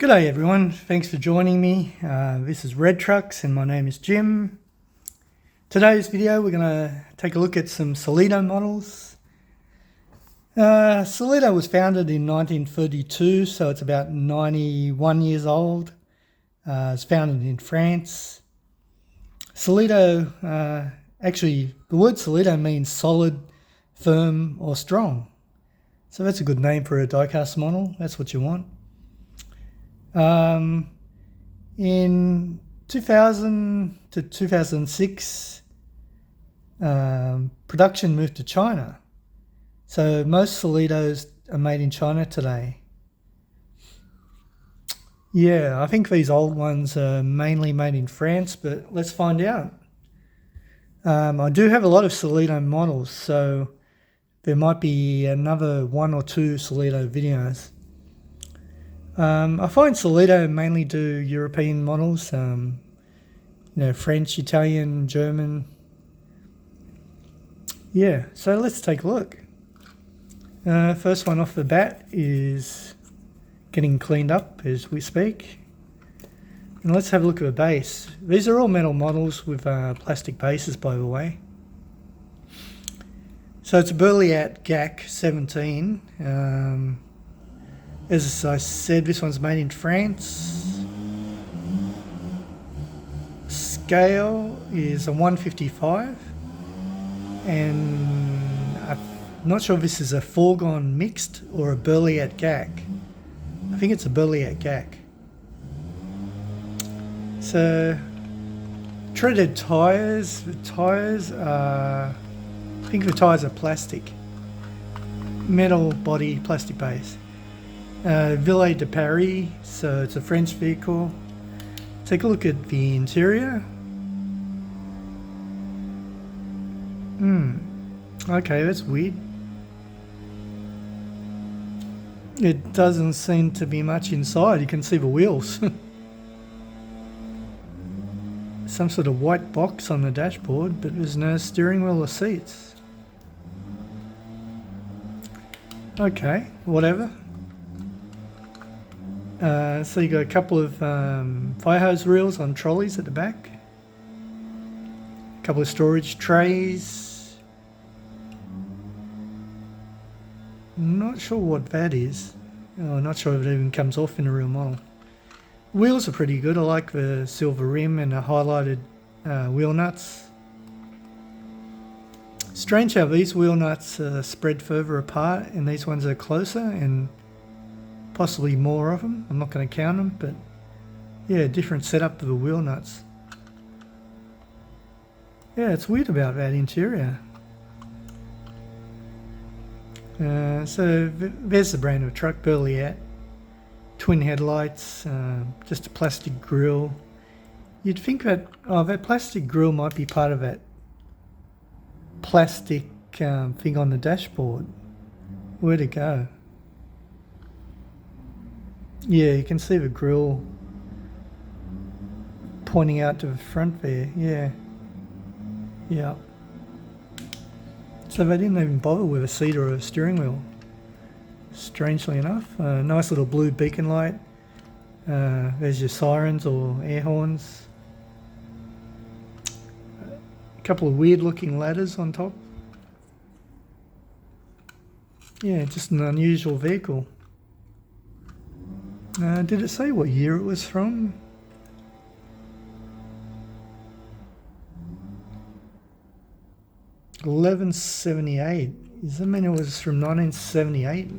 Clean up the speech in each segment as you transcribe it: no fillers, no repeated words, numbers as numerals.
G'day everyone, thanks for joining me. This is Red Trucks and my name is Jim. Today's video we're going to take a look at some Solido models. Solido was founded in 1932, so it's about 91 years old. It's founded in France. Solido, actually the word Solido means solid, firm or strong. So that's a good name for a diecast model, that's what you want. In 2000 to 2006, production moved to China. So most Solidos are made in China today. Yeah, I think these old ones are mainly made in France, but let's find out. I do have a lot of Solido models, so there might be another one or two Solido videos. I find Solido mainly do European models, French, Italian, German. Yeah, so let's take a look. First one off the bat is getting cleaned up as we speak. And let's have a look at the base. These are all metal models with plastic bases, by the way. So it's a Berliettes GAC 17. As I said, this one's made in France. Scale is a 155. And I'm not sure if this is a foregone mixed or a Berliettes GAC. I think it's a Berliettes GAC. So, treaded tyres. The tyres are, I think the tyres are plastic. Metal body, plastic base. Ville de Paris, so it's a French vehicle. Take a look at the interior. Okay, that's weird. It doesn't seem to be much inside. You can see the wheels. Some sort of white box on the dashboard, but there's no steering wheel or seats. Okay, whatever. So you got a couple of fire hose reels on trolleys at the back. A couple of storage trays. Not sure what that is. Not sure if it even comes off in a real model. Wheels are pretty good. I like the silver rim and the highlighted wheel nuts. Strange how these wheel nuts are spread further apart and these ones are closer, and possibly more of them. I'm not going to count them, but yeah, different setup of the wheel nuts. Yeah, it's weird about that interior. So there's the brand of truck, Berliettes. Twin headlights, just a plastic grille. You'd think that, that plastic grille might be part of that plastic thing on the dashboard. Where'd it go? Yeah, you can see the grille pointing out to the front there. Yeah. So they didn't even bother with a seat or a steering wheel, strangely enough. Nice little blue beacon light. There's your sirens or air horns. A couple of weird looking ladders on top. Yeah, just an unusual vehicle. Did it say what year it was from? $1178. Does that mean it was from 1978?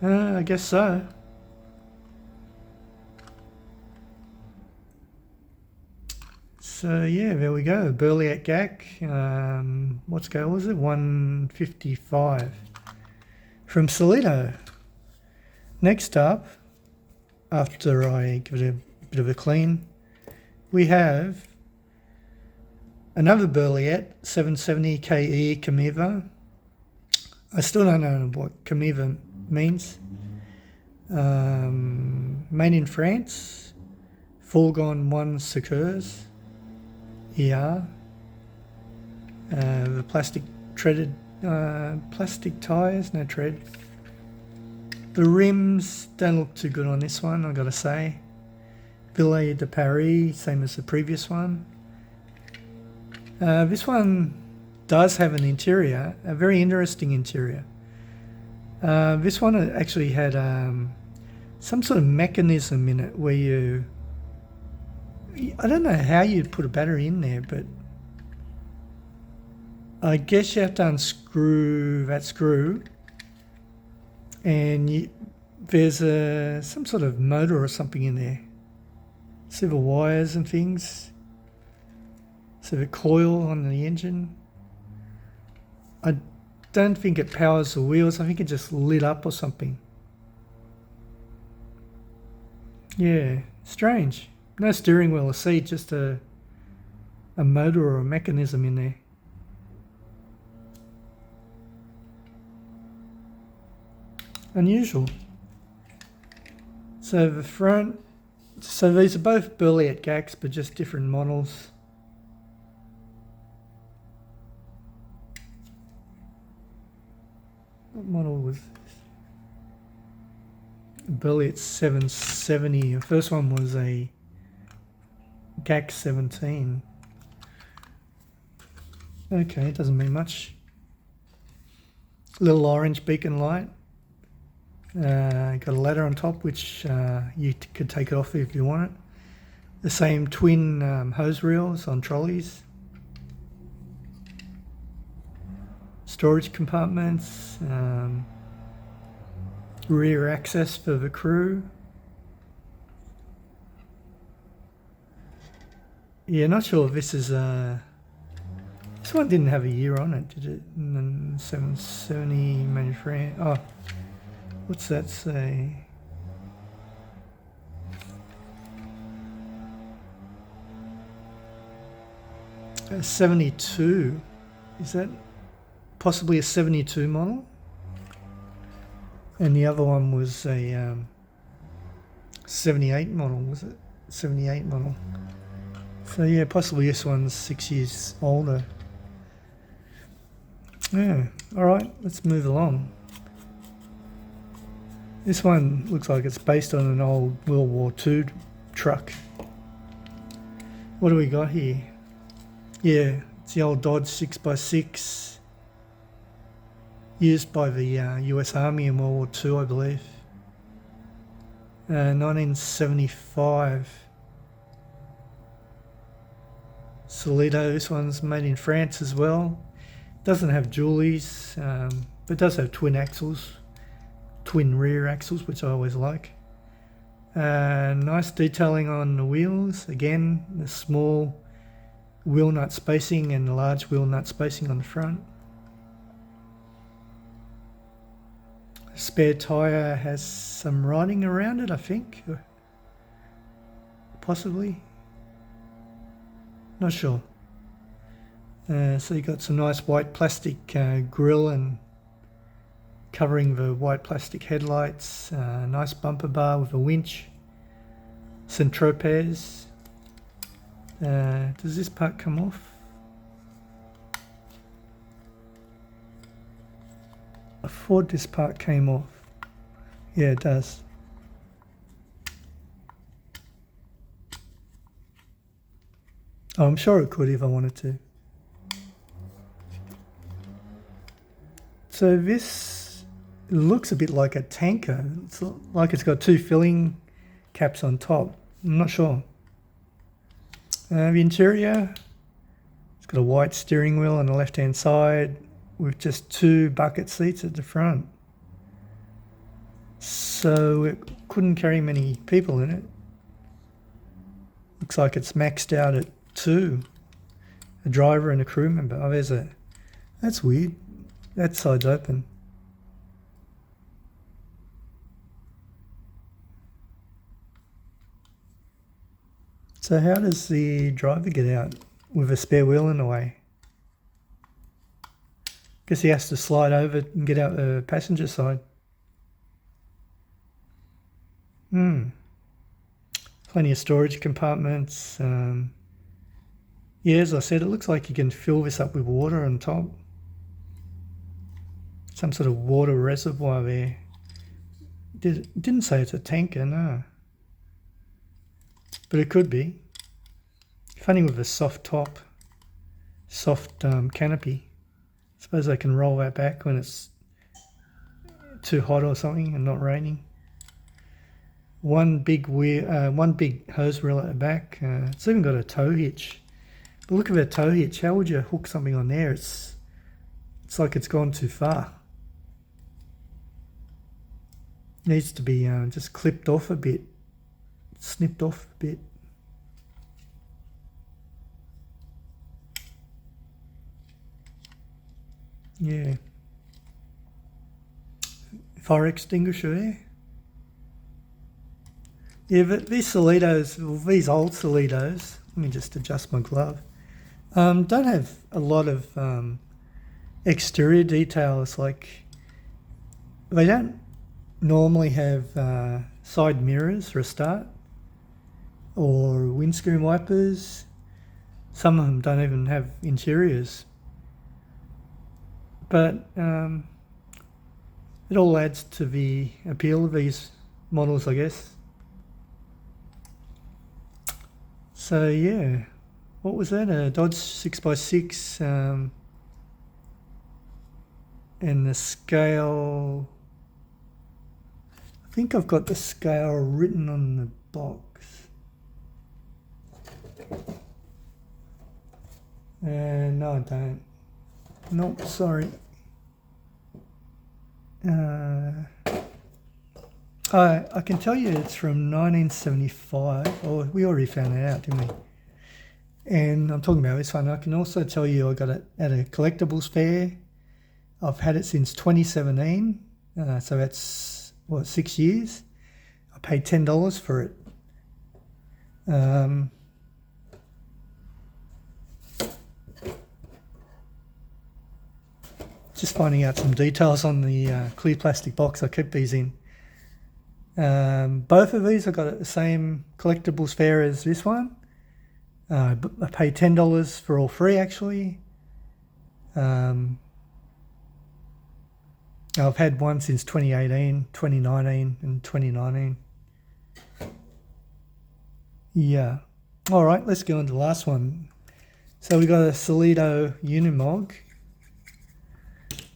I guess so. So yeah, there we go. Berliettes GAC. What scale was it? 155. From Solido. Next up, after I give it a bit of a clean, we have another Berliettes 770 KE Camiva. I still don't know what Camiva means. Made in France. Foregone 1 Secours. ER. The plastic treaded, plastic tyres, no tread. The rims don't look too good on this one, I've got to say. Berliettes de Paris, same as the previous one. This one does have an interior, a very interesting interior. This one actually had some sort of mechanism in it where I don't know how you'd put a battery in there, but I guess you have to unscrew that screw, and there's some sort of motor or something in there. See the wires and things. See the coil on the engine. I don't think it powers the wheels. I think it just lit up or something. Yeah, strange. No steering wheel or seat, just a motor or a mechanism in there. Unusual. So the front, so these are both Berliettes GACs, but just different models. What model was this? Berliettes 770. The first one was a GAC 17. Okay, it doesn't mean much. Little orange beacon light. Got a ladder on top, which you could take it off if you want it. The same twin hose reels on trolleys. Storage compartments. Rear access for the crew. Yeah, not sure if this is this one didn't have a year on it, did it? 770 manufacturing. Oh, what's that say? A 72. Is that possibly a 72 model? And the other one was a 78 model, was it? 78 model. So yeah, possibly this one's 6 years older. Yeah, alright, let's move along. This one looks like it's based on an old World War II truck. What do we got here? Yeah, it's the old Dodge 6x6. Used by the US Army in World War II, I believe. 1975. Solido, this one's made in France as well. Doesn't have dualies, but does have twin axles. Twin rear axles, which I always like. Nice detailing on the wheels. Again, the small wheel nut spacing and the large wheel nut spacing on the front. Spare tyre has some writing around it, I think. Possibly. Not sure. So you got some nice white plastic grille and covering the white plastic headlights. Nice bumper bar with a winch. Some tropez. Does this part come off? I thought this part came off. Yeah, it does. Oh, I'm sure it could if I wanted to. So this looks a bit like a tanker. It's like it's got two filling caps on top. I'm not sure. The interior, it's got a white steering wheel on the left-hand side with just two bucket seats at the front. So it couldn't carry many people in it. Looks like it's maxed out at 2. A driver and a crew member. Oh, there's a... That's weird. That side's open. So how does the driver get out with a spare wheel in the way? Guess he has to slide over and get out the passenger side. Plenty of storage compartments. Yeah, as I said, it looks like you can fill this up with water on top. Some sort of water reservoir there. It didn't say it's a tanker, no. But it could be. Funny with a soft top, soft canopy. I suppose they can roll that back when it's too hot or something and not raining. One big hose reel at the back. It's even got a tow hitch. But look at that tow hitch. How would you hook something on there? It's like it's gone too far. Needs to be just clipped off a bit, snipped off a bit. Yeah. Fire extinguisher there. Yeah, but these Solidos, well, these old Solidos, let me just adjust my glove, don't have a lot of exterior details. Like, they don't normally have side mirrors for a start, or windscreen wipers. Some of them don't even have interiors. But it all adds to the appeal of these models, I guess. So yeah, what was that? A Dodge 6x6 and the scale. I think I've got the scale written on the box. No, I don't. Nope, sorry. I can tell you it's from 1975. Oh, we already found that out, didn't we? And I'm talking about this one. I can also tell you I got it at a collectibles fair. I've had it since 2017. So that's, what, 6 years? I paid $10 for it. Just finding out some details on the clear plastic box I keep these in. Both of these I got at the same collectibles fair as this one. I paid $10 for all three, actually. I've had one since 2018, 2019 and 2019. Yeah. All right, let's go on to the last one. So we got a Solido Unimog.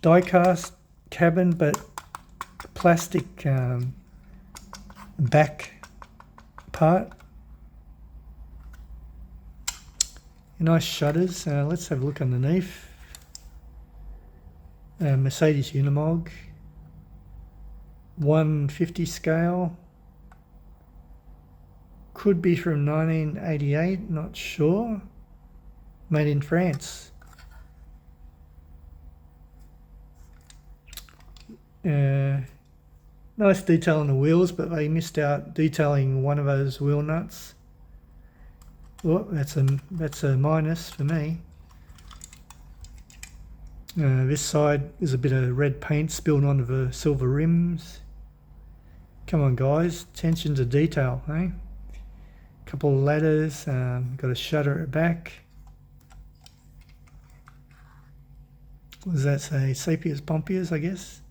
Die-cast cabin, but plastic back part. Nice shutters. Let's have a look underneath. Mercedes Unimog. 150 scale. Could be from 1988, not sure. Made in France. Nice detail on the wheels, but they missed out detailing one of those wheel nuts. Oh, that's a minus for me. This side is a bit of red paint spilled onto the silver rims. Come on, guys, attention to detail, eh? Couple of ladders, got a shutter at the back. What does that say? Sepias Pompias, I guess.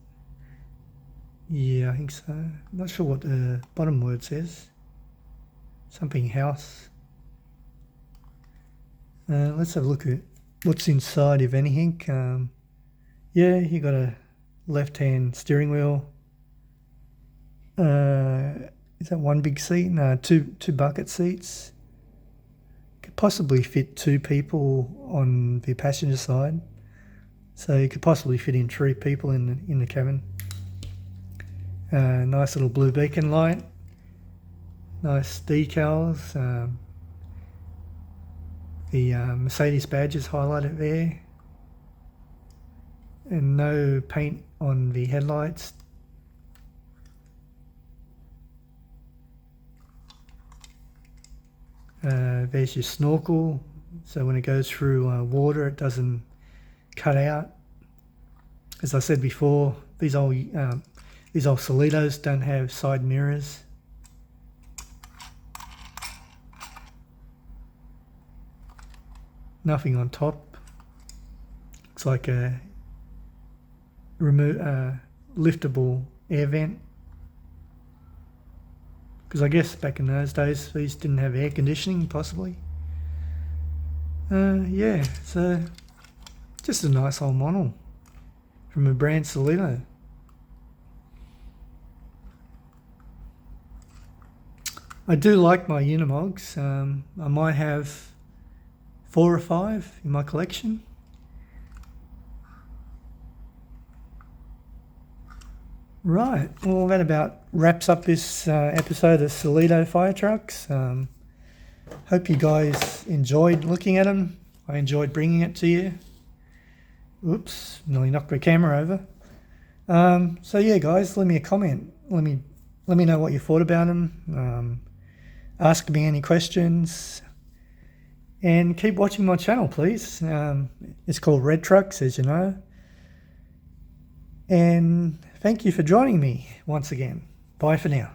Yeah, I think so. Not sure what the bottom word says. Something house. Let's have a look at what's inside, if anything. Yeah, you got a left-hand steering wheel. Is that one big seat? No, two bucket seats. Could possibly fit two people on the passenger side. So you could possibly fit in 3 people in the cabin. Nice little blue beacon light. Nice decals. The Mercedes badge is highlighted there. And no paint on the headlights. There's your snorkel. So when it goes through water, it doesn't cut out. As I said before, these old Solidos don't have side mirrors. Nothing on top. Looks like a liftable air vent. because I guess back in those days these didn't have air conditioning, possibly. Yeah, so just a nice old model from a brand Solido. I do like my Unimogs. I might have 4 or 5 in my collection. Right, well that about wraps up this episode of Solido fire trucks. Hope you guys enjoyed looking at them. I enjoyed bringing it to you. Oops, nearly knocked my camera over. So yeah guys, leave me a comment. Let me know what you thought about them. Ask me any questions. And keep watching my channel, please. It's called Red Trucks, as you know. And thank you for joining me once again. Bye for now.